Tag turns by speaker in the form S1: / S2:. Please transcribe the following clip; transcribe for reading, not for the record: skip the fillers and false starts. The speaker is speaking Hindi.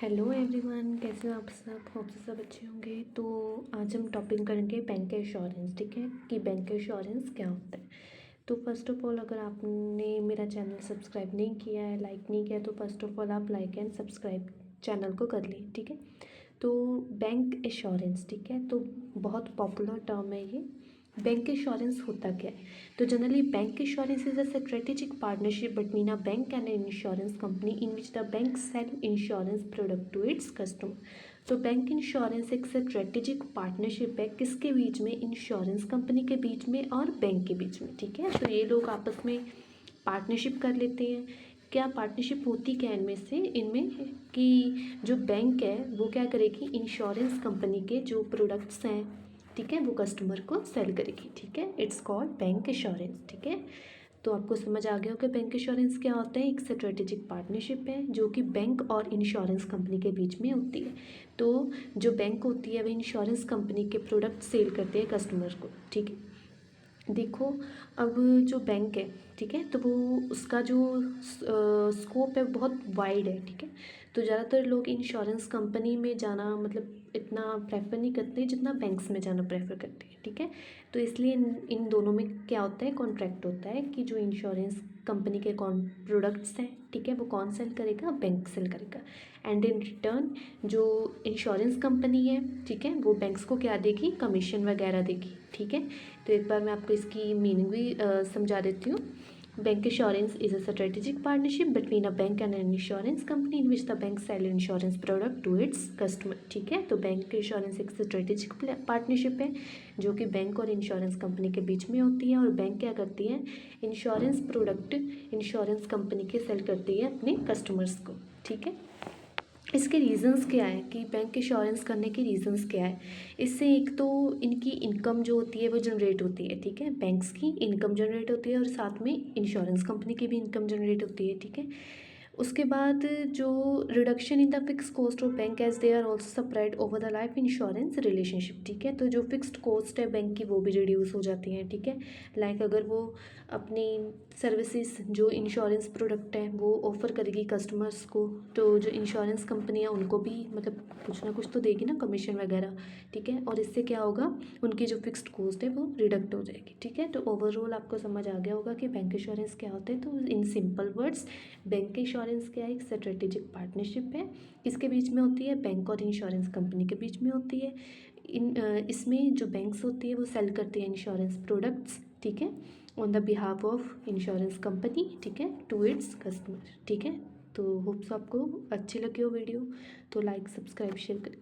S1: हेलो एवरीवन, कैसे हो आप सब? होप से सब अच्छे होंगे। तो आज हम टॉपिक करेंगे बैंक इंश्योरेंस। ठीक है कि बैंक इंश्योरेंस क्या होता है। तो फर्स्ट ऑफ ऑल, अगर आपने मेरा चैनल सब्सक्राइब नहीं किया है, लाइक नहीं किया, तो फर्स्ट ऑफ ऑल आप लाइक एंड सब्सक्राइब चैनल को कर लें। ठीक है। तो बैंक इंश्योरेंस, ठीक है, तो बहुत पॉपुलर टर्म है ये। बैंक इंश्योरेंस होता क्या है? तो generally bank insurance is a strategic partnership between a bank and an insurance company in which the bank sell insurance product to its customer. तो बैंक इंश्योरेंस एक स्ट्रेटेजिक पार्टनरशिप है किसके बीच में? इंश्योरेंस कंपनी के बीच में और बैंक के बीच में। ठीक है। तो ये लोग आपस में पार्टनरशिप कर लेते हैं। क्या पार्टनरशिप होती क्या इनमें कि जो बैंक है वो क्या करेगी, इंश्योरेंस कंपनी के जो प्रोडक्ट्स हैं, ठीक है, वो कस्टमर को सेल करेगी। ठीक है। It's called bank insurance. ठीक है। तो आपको समझ आ गया हो कि बैंक इंश्योरेंस क्या होता है। एक स्ट्रेटेजिक पार्टनरशिप है जो कि बैंक और इंश्योरेंस कंपनी के बीच में होती है। तो जो बैंक होती है वह इंश्योरेंस कंपनी के प्रोडक्ट सेल करते हैं कस्टमर को। ठीक है। देखो, अब जो बैंक है, ठीक है, तो वो उसका जो स्कोप है बहुत वाइड है। ठीक है। तो ज़्यादातर लोग इंश्योरेंस कंपनी में जाना मतलब इतना प्रेफर नहीं करते जितना बैंक्स में जाना प्रेफर करते हैं। ठीक है। तो इसलिए इन दोनों में क्या होता है, कॉन्ट्रैक्ट होता है कि जो इंश्योरेंस कंपनी के कौन प्रोडक्ट्स हैं, ठीक है, वो कौन सेल करेगा? बैंक सेल करेगा। एंड इन रिटर्न जो इंश्योरेंस कंपनी है, ठीक है, वो बैंक्स को क्या देगी? कमीशन वगैरह देगी। ठीक है। तो एक बार मैं आपको इसकी मीनिंग भी समझा देती हूँ। Bank insurance is a strategic partnership between a bank and an insurance company in which the bank sell insurance product to its customer. ठीक है। तो बैंक इंश्योरेंस एक स्ट्रेटेजिक पार्टनरशिप है जो कि बैंक और इंश्योरेंस कंपनी के बीच में होती है। और बैंक क्या करती है? इंश्योरेंस प्रोडक्ट इंश्योरेंस कंपनी के सेल करती है अपने कस्टमर्स को। ठीक है। इसके रीज़न्स क्या है कि बैंक इंश्योरेंस करने के रीज़न्स क्या है? इससे एक तो इनकी इनकम जो होती है वो जनरेट होती है। ठीक है। बैंक्स की इनकम जनरेट होती है और साथ में इंश्योरेंस कंपनी की भी इनकम जनरेट होती है। ठीक है। उसके बाद जो reduction in the fix cost of bank as they are also spread over the life insurance relationship. ठीक है। तो जो फिक्स्ड कॉस्ट है बैंक की वो भी रिड्यूस हो जाती हैं। ठीक है। लाइक अगर वो अपनी सर्विसेज जो इंश्योरेंस प्रोडक्ट है वो ऑफ़र करेगी कस्टमर्स को, तो जो इंश्योरेंस कंपनी है उनको भी मतलब कुछ ना कुछ तो देगी ना, कमीशन वगैरह। ठीक है। और इससे क्या होगा, उनकी जो फिक्स्ड कॉस्ट है वो रिडक्ट हो जाएगी। ठीक है। तो ओवरऑल आपको समझ आ गया होगा कि बैंक इंश्योरेंस क्या होता है। तो in simple words, bank insurance क्या है? एक स्ट्रेटेजिक पार्टनरशिप है। किसके बीच में होती है? बैंक और इंश्योरेंस कंपनी के बीच में होती है। इसमें जो बैंक्स होती है वो सेल करती है इंश्योरेंस प्रोडक्ट्स, ठीक है, on the behalf of insurance company, ठीक है, टू इट्स कस्टमर। ठीक है। तो होप्स आपको अच्छी लगी हो वीडियो, तो लाइक सब्सक्राइब शेयर करें।